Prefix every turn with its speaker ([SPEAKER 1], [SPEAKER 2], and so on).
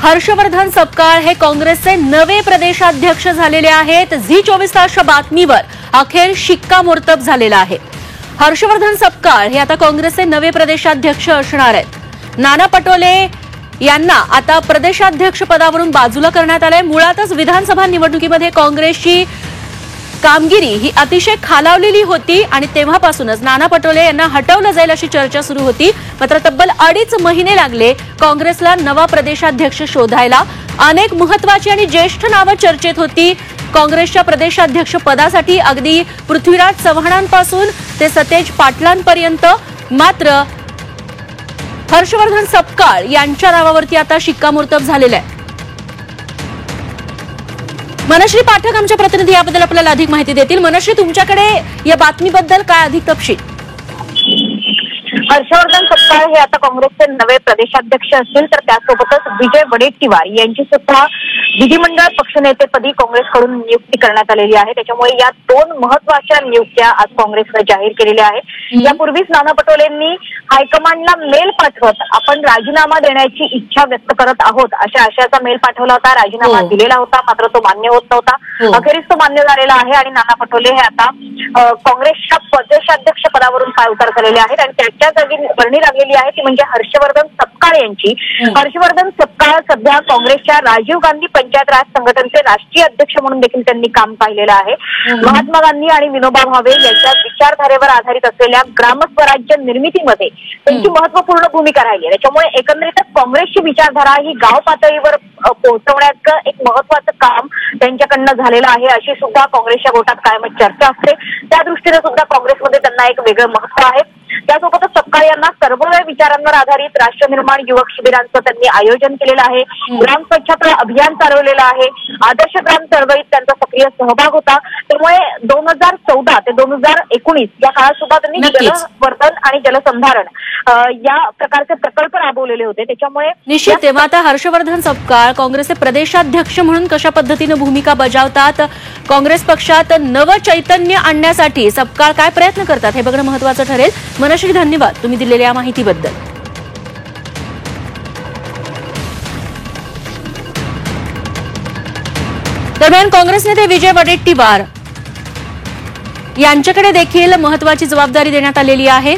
[SPEAKER 1] हर्षवर्धन सपकाळ हे काँग्रेसचे नवे प्रदेशाध्यक्ष झालेले आहेत। झी 24 तासच्या बातमीवर अखेर शिक्कामोर्तब झालेला आहे। हर्षवर्धन सपकाळ हे आता काँग्रेसचे नवे प्रदेशाध्यक्ष असणार आहेत। नाना पटोले यांना आता प्रदेशाध्यक्ष पदावरून बाजूला करण्यात आले। मुळातच विधानसभा निवडणुकीमध्ये काँग्रेसची कामगिरी ही अतिशय खालावलेली होती आणि तेव्हापासूनच नाना पटोले यांना हटवलं जाईल अशी चर्चा सुरू होती। मात्र तब्बल 2.5 महिने लागले काँग्रेसला नवा प्रदेशाध्यक्ष शोधायला। अनेक महत्त्वाची आणि ज्येष्ठ नावं चर्चेत होती काँग्रेसच्या प्रदेशाध्यक्ष पदासाठी, अगदी पृथ्वीराज चव्हाणांपासून ते सतेज पाटलांपर्यंत। मात्र हर्षवर्धन सपकाळ यांच्या नावावरती आता शिक्कामोर्तब झालेलं आहे। मनश्री पाठक आमच्या प्रतिनिधी याबद्दल आपल्याला अधिक माहिती देतील। मनश्री, तुमच्याकडे या बातमीबद्दल काय अधिक तपशील?
[SPEAKER 2] हर्षवर्धन सपकाळ हे आता काँग्रेसचे नवे प्रदेशाध्यक्ष असतील, तर त्यासोबतच विजय वडेट्टीवार यांची सुद्धा विधिमंडळ पक्षनेतेपदी काँग्रेसकडून नियुक्ती करण्यात आलेली आहे। त्याच्यामुळे या 2 महत्त्वाच्या नियुक्त्या आज काँग्रेसने जाहीर केलेल्या आहेत। यापूर्वीच नाना पटोलेंनी हायकमांडला मेल पाठवत आपण राजीनामा देण्याची इच्छा व्यक्त करत आहोत अशा आशयाचा मेल पाठवला होता। राजीनामा दिलेला होता, मात्र तो मान्य होत नव्हता। अखेरीस तो मान्य झालेला आहे आणि नाना पटोले हे आता काँग्रेसच्या प्रदेशाध्यक्ष पदावरून पायउतार झालेले आहेत आणि त्याच्या जागी वर्णी लागलेली आहे ती म्हणजे हर्षवर्धन सपकाळ यांची। हर्षवर्धन सपकाळ सध्या काँग्रेसच्या राजीव गांधी पंचायत राज संघटनेचे राष्ट्रीय अध्यक्ष म्हणून देखील त्यांनी काम पाहिलेलं आहे। महात्मा गांधी आणि विनोबा भावे यांच्या विचारधारेवर आधारित असलेल्या ग्रामस्वराज्य निर्मितीमध्ये त्यांची महत्त्वपूर्ण भूमिका राहिली आहे। त्याच्यामुळे एकंदरीतच काँग्रेसची विचारधारा ही गाव पातळीवर पोहोचवण्याचं एक महत्त्वाचं काम त्यांच्याकडनं झालेलं आहे अशी सुद्धा काँग्रेसच्या गोटात कायमच चर्चा असते। त्या दृष्टीने सुद्धा काँग्रेसमध्ये त्यांना एक वेगळं महत्त्व आहे। त्यासोबतच सपकाळ यांना सर्वोदय विचारांवर आधारित राष्ट्र निर्माण युवक शिबिरांचं त्यांनी आयोजन केलेलं आहे। ग्राम स्वच्छता अभियान चालवलेलं आहे। आदर्श ग्राम चळवळीत त्यांचा सक्रिय सहभाग होता। त्यामुळे 2014 ते 2019 या काळात सुद्धा त्यांनी जलवर्धन आणि जलसंधारण या प्रकारचे प्रकल्प राबवलेले होते। त्याच्यामुळे
[SPEAKER 1] निश्चित तेव्हा आता हर्षवर्धन सपकाळ काँग्रेसचे प्रदेशाध्यक्ष म्हणून कशा पद्धतीने भूमिका बजावतात, काँग्रेस पक्षात नव चैतन्य आणण्यासाठी सपकाळ काय प्रयत्न करतात हे बघणं महत्त्वाचं ठरेल। मनश्री, धन्यवाद तुम्ही दिलेल्या या माहितीबद्दल। दरम्यान काँग्रेस नेते विजय वडेट्टीवार यांच्याकडे देखील महत्त्वाची जबाबदारी देण्यात आलेली आहे।